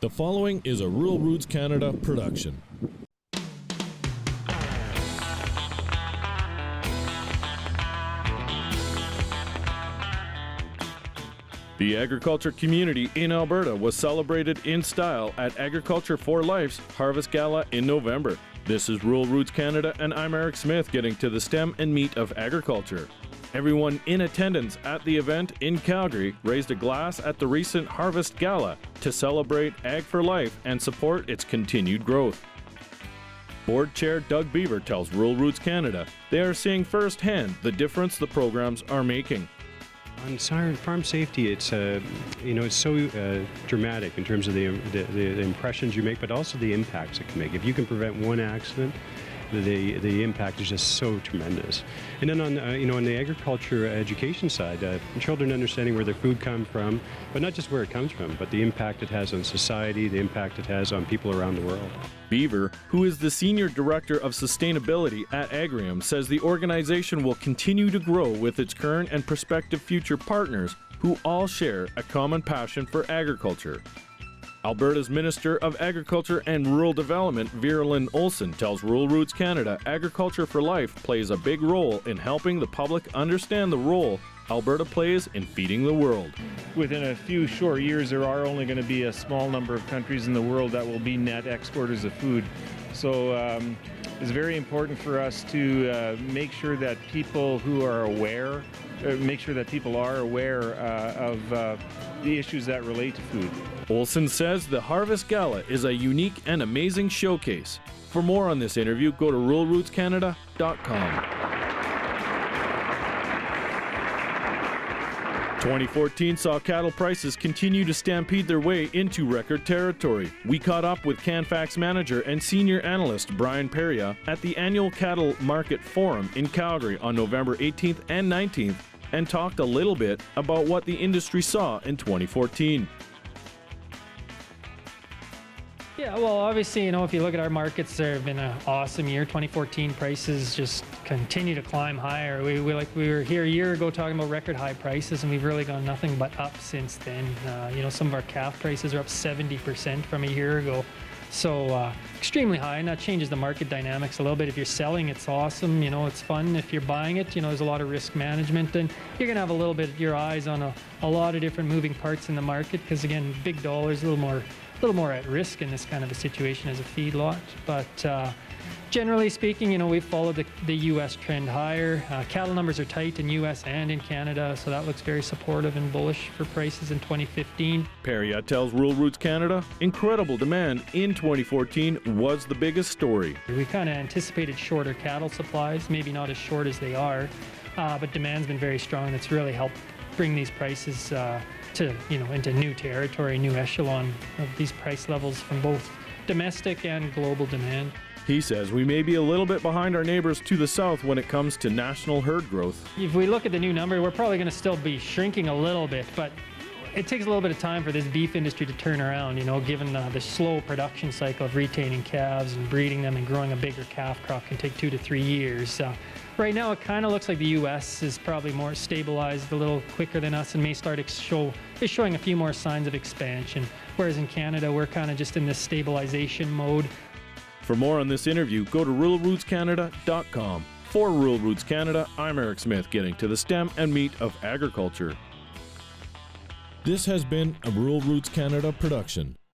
The following is a Rural Roots Canada production. The agriculture community in Alberta was celebrated in style at Agriculture for Life's Harvest Gala in November. This is Rural Roots Canada, and I'm Eric Smith, getting to the stem and meat of agriculture. Everyone in attendance at the event in Calgary raised a glass at the recent Harvest Gala to celebrate Ag for Life and support its continued growth. Board Chair Doug Beaver tells Rural Roots Canada they are seeing firsthand the difference the programs are making. On farm safety, it's it's so dramatic in terms of the impressions you make, but also the impacts it can make. If you can prevent one accident, the impact is just so tremendous. And then on on the agriculture education side, children understanding where their food comes from, but not just where it comes from, but the impact it has on society, the impact it has on people around the world. Beaver, who is the Senior Director of Sustainability at Agrium, says the organization will continue to grow with its current and prospective future partners who all share a common passion for agriculture. Alberta's Minister of Agriculture and Rural Development, Olson, tells Rural Roots Canada Agriculture for Life plays a big role in helping the public understand the role Alberta plays in feeding the world. Within a few short years, there are only going to be a small number of countries in the world that will be net exporters of food. So it's very important for us to make sure that people who are aware, of the issues that relate to food. Olson says the Harvest Gala is a unique and amazing showcase. For more on this interview, go to ruralrootscanada.com. 2014 saw cattle prices continue to stampede their way into record territory. We caught up with Canfax manager and senior analyst Brian Peria at the annual Cattle Market Forum in Calgary on November 18th and 19th and talked a little bit about what the industry saw in 2014. Yeah, well, obviously, if you look at our markets, there have been an awesome year. 2014 prices just continue to climb higher. We were here a year ago talking about record high prices, and we've really gone nothing but up since then. Some of our calf prices are up 70% from a year ago. So extremely high, and that changes the market dynamics a little bit. If you're selling, it's awesome, it's fun. If you're buying it, there's a lot of risk management, and you're gonna have a little bit of your eyes on a lot of different moving parts in the market, because again, big dollars, a little more at risk in this kind of a situation as a feedlot. But generally speaking, we've followed the U.S. trend higher. Cattle numbers are tight in U.S. and in Canada, so that looks very supportive and bullish for prices in 2015. Peria tells Rural Roots Canada incredible demand in 2014 was the biggest story. We kind of anticipated shorter cattle supplies, maybe not as short as they are, but demand's been very strong, and it's really helped bring these prices into new territory, new echelon of these price levels from both domestic and global demand. He says we may be a little bit behind our neighbors to the south when it comes to national herd growth. If we look at the new number, we're probably going to still be shrinking a little bit, but it takes a little bit of time for this beef industry to turn around, given the slow production cycle of retaining calves and breeding them and growing a bigger calf crop can take 2 to 3 years. Right now, it kind of looks like the U.S. is probably more stabilized a little quicker than us and may start showing a few more signs of expansion, whereas in Canada, we're kind of just in this stabilization mode. For more on this interview, go to ruralrootscanada.com. For Rural Roots Canada, I'm Eric Smith, getting to the stem and meat of agriculture. This has been a Rural Roots Canada production.